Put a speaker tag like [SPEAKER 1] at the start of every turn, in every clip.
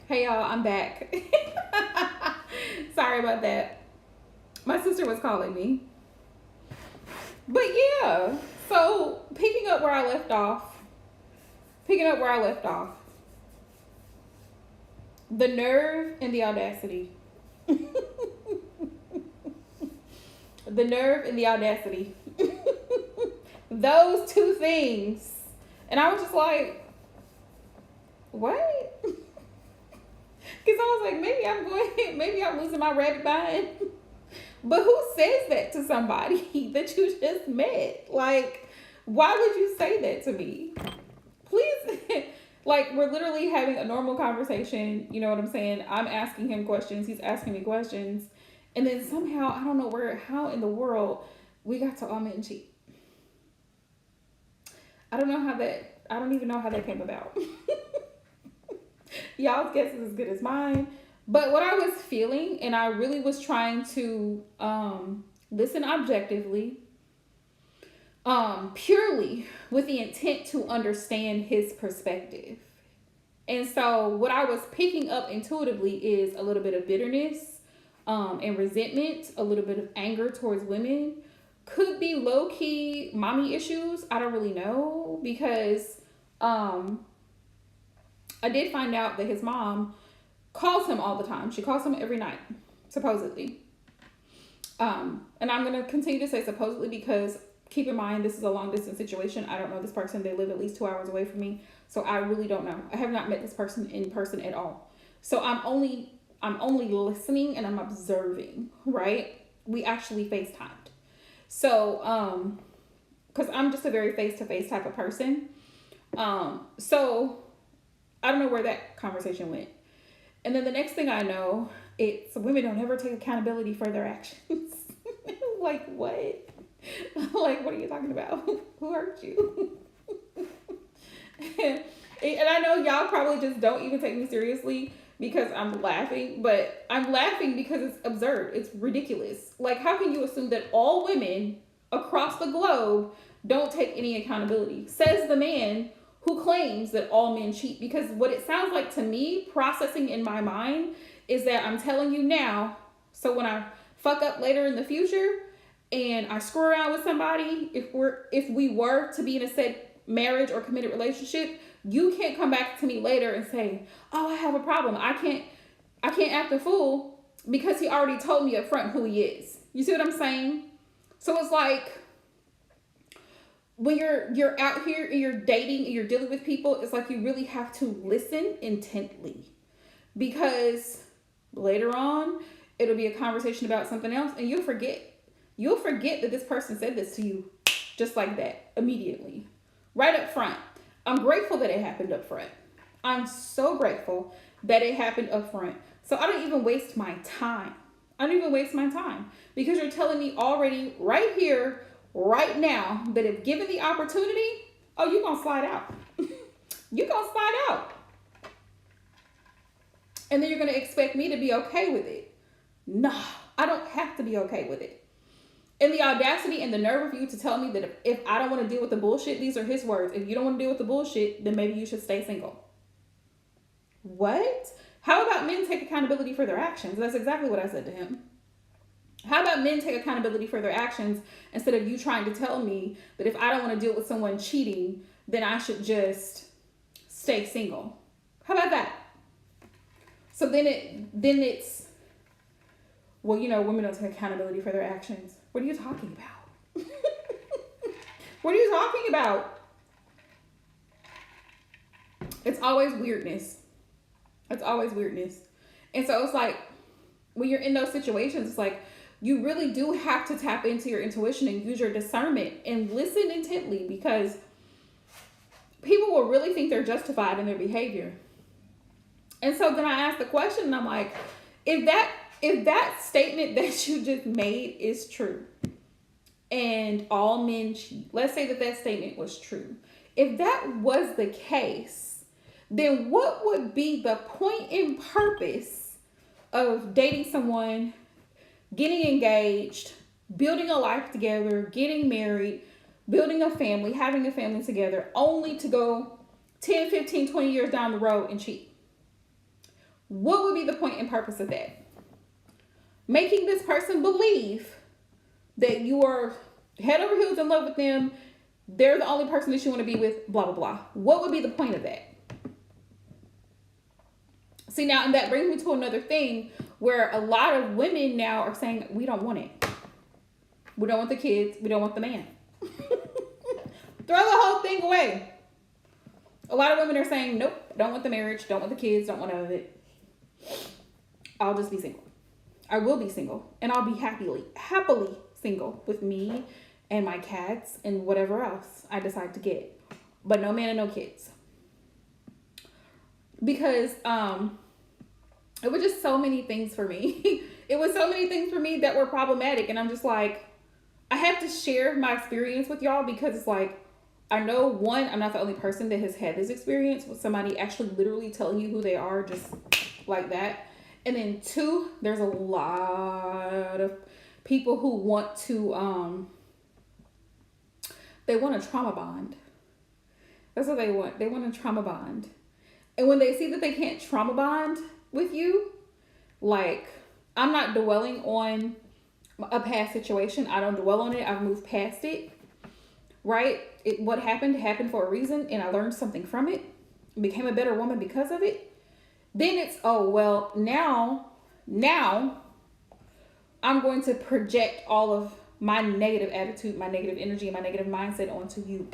[SPEAKER 1] Hey y'all, I'm back. Sorry about that. My sister was calling me. But yeah, so picking up where I left off, the nerve and the audacity. The nerve and the audacity. Those two things. And I was just like, what? Because I was like, maybe I'm losing my rabbit mind. But who says that to somebody that you just met? Like, why would you say that to me? Please. Like, we're literally having a normal conversation. You know what I'm saying? I'm asking him questions. He's asking me questions. And then somehow, I don't know how in the world we got to all men cheat. I don't even know how that came about. Y'all's guess is as good as mine. But what I was feeling, and I really was trying to listen objectively, purely with the intent to understand his perspective. And so, what I was picking up intuitively is a little bit of bitterness and resentment, a little bit of anger towards women. Could be low key mommy issues. I don't really know because I did find out that his mom calls him all the time. She calls him every night, supposedly. And I'm going to continue to say supposedly because keep in mind, this is a long distance situation. I don't know this person. They live at least 2 hours away from me. So I really don't know. I have not met this person in person at all. So I'm only listening and I'm observing, right? We actually FaceTimed. So, because I'm just a very face-to-face type of person. So I don't know where that conversation went. And then the next thing I know, it's women don't ever take accountability for their actions. Like, what? Like, what are you talking about? Who hurt you? And I know y'all probably just don't even take me seriously because I'm laughing, but I'm laughing because it's absurd. It's ridiculous. Like, how can you assume that all women across the globe don't take any accountability? Says the man who claims that all men cheat. Because what it sounds like to me, processing in my mind, is that I'm telling you now, so when I fuck up later in the future and I screw around with somebody, if we were to be in a said marriage or committed relationship, you can't come back to me later and say, oh, I have a problem. I can't act a fool because he already told me up front who he is. You see what I'm saying? So it's like, when you're out here and you're dating and you're dealing with people, it's like you really have to listen intently, because later on it'll be a conversation about something else and you'll forget that this person said this to you just like that immediately, right up front. I'm grateful that it happened up front. I'm so grateful that it happened up front. So I don't even waste my time. Because you're telling me already right here, right now, that if given the opportunity, oh, you're gonna slide out. You're gonna slide out. And then you're gonna expect me to be okay with it. Nah, I don't have to be okay with it. And the audacity and the nerve of you to tell me that if I don't want to deal with the bullshit, these are his words. If you don't want to deal with the bullshit, then maybe you should stay single. What? How about men take accountability for their actions? That's exactly what I said to him. How about men take accountability for their actions instead of you trying to tell me that if I don't want to deal with someone cheating, then I should just stay single? How about that? So then it's, well, women don't take accountability for their actions. What are you talking about? What are you talking about? It's always weirdness. And so it's like, when you're in those situations, it's like, you really do have to tap into your intuition and use your discernment and listen intently, because people will really think they're justified in their behavior. And so then I asked the question, and I'm like, if that statement that you just made is true, and all men cheat, let's say that statement was true. If that was the case, then what would be the point and purpose of dating someone, getting engaged, building a life together, getting married, building a family, having a family together, only to go 10, 15, 20 years down the road and cheat? What would be the point and purpose of that? Making this person believe that you are head over heels in love with them. They're the only person that you want to be with, blah, blah, blah. What would be the point of that? See, now, and that brings me to another thing where a lot of women now are saying, we don't want it. We don't want the kids. We don't want the man. Throw the whole thing away. A lot of women are saying, nope, don't want the marriage, don't want the kids, don't want none of it. I'll just be single. I will be single, and I'll be happily single with me and my cats and whatever else I decide to get. But no man and no kids. Because it was just so many things for me. It was so many things for me that were problematic, and I'm just like, I have to share my experience with y'all because it's like, I know, one, I'm not the only person that has had this experience with somebody actually literally telling you who they are just like that. And then two, there's a lot of people who want to, they want a trauma bond. That's what they want. They want a trauma bond. And when they see that they can't trauma bond with you, like, I'm not dwelling on a past situation. I don't dwell on it. I've moved past it. Right? What happened for a reason, and I learned something from it. Became a better woman because of it. Then it's, oh, well, now I'm going to project all of my negative attitude, my negative energy, and my negative mindset onto you.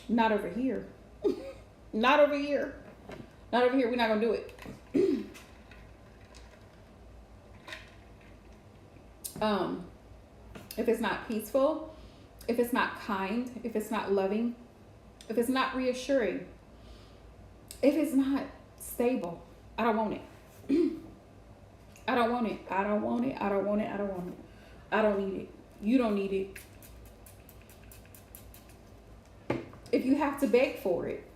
[SPEAKER 1] Not over here. Not over here. Not over here. We're not going to do it. If it's not peaceful, if it's not kind, if it's not loving, if it's not reassuring, if it's not stable, I don't want it. I don't want it. I don't want it. I don't want it. I don't want it. I don't need it. You don't need it. If you have to beg for it,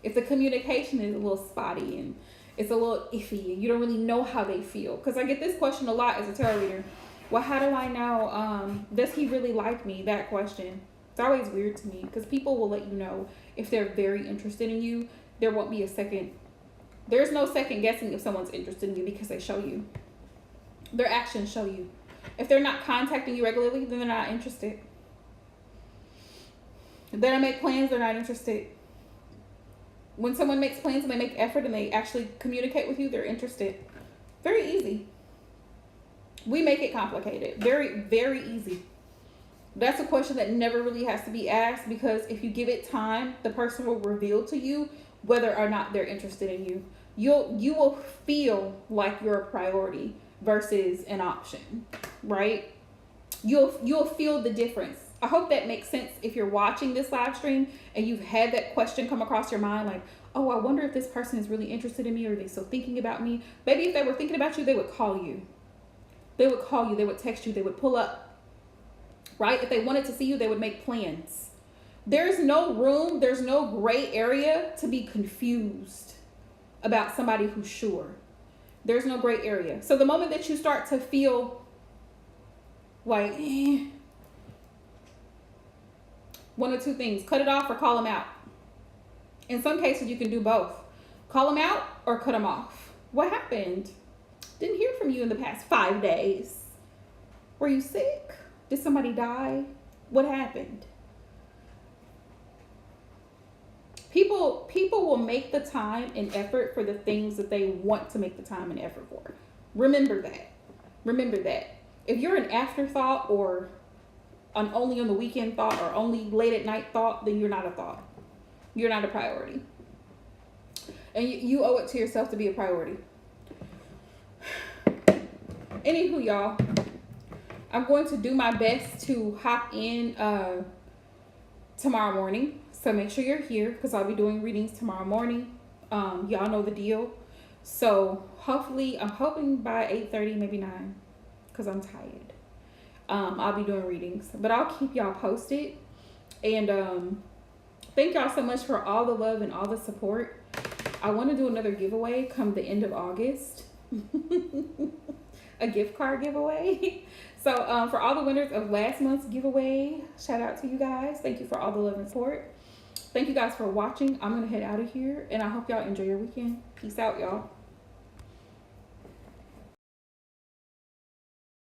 [SPEAKER 1] if the communication is a little spotty and it's a little iffy and you don't really know how they feel, because I get this question a lot as a tarot reader. Well, how do I know, does he really like me? That question. It's always weird to me because people will let you know if they're very interested in you. There won't be there's no second guessing if someone's interested in you because they show you. Their actions show you. If they're not contacting you regularly, then they're not interested. If they don't make plans, they're not interested. When someone makes plans and they make effort and they actually communicate with you, they're interested. Very easy. We make it complicated. Very, very easy. That's a question that never really has to be asked because if you give it time, the person will reveal to you whether or not they're interested in you. You will feel like you're a priority versus an option, right? You'll feel the difference. I hope that makes sense if you're watching this live stream and you've had that question come across your mind like, oh, I wonder if this person is really interested in me or are they still thinking about me? Maybe if they were thinking about you, they would call you. They would call you, they would text you, they would pull up, right? If they wanted to see you, they would make plans. There's no room, there's no gray area to be confused about somebody who's sure. There's no gray area. So the moment that you start to feel like, one of two things, cut it off or call them out. In some cases, you can do both. Call them out or cut them off. What happened? Didn't hear from you in the past 5 days. Were you sick? Did somebody die? What happened? People will make the time and effort for the things that they want to make the time and effort for. Remember that. Remember that. If you're an afterthought or an only on the weekend thought or only late at night thought, then you're not a thought. You're not a priority. And you owe it to yourself to be a priority. Anywho, y'all, I'm going to do my best to hop in tomorrow morning. So make sure you're here because I'll be doing readings tomorrow morning. Y'all know the deal. So hopefully, I'm hoping by 8:30, maybe 9, because I'm tired. I'll be doing readings, but I'll keep y'all posted. And thank y'all so much for all the love and all the support. I want to do another giveaway come the end of August. A gift card giveaway. So for all the winners of last month's giveaway, shout out to you guys. Thank you for all the love and support. Thank you guys for watching. I'm going to head out of here, and I hope y'all enjoy your weekend. Peace out, y'all.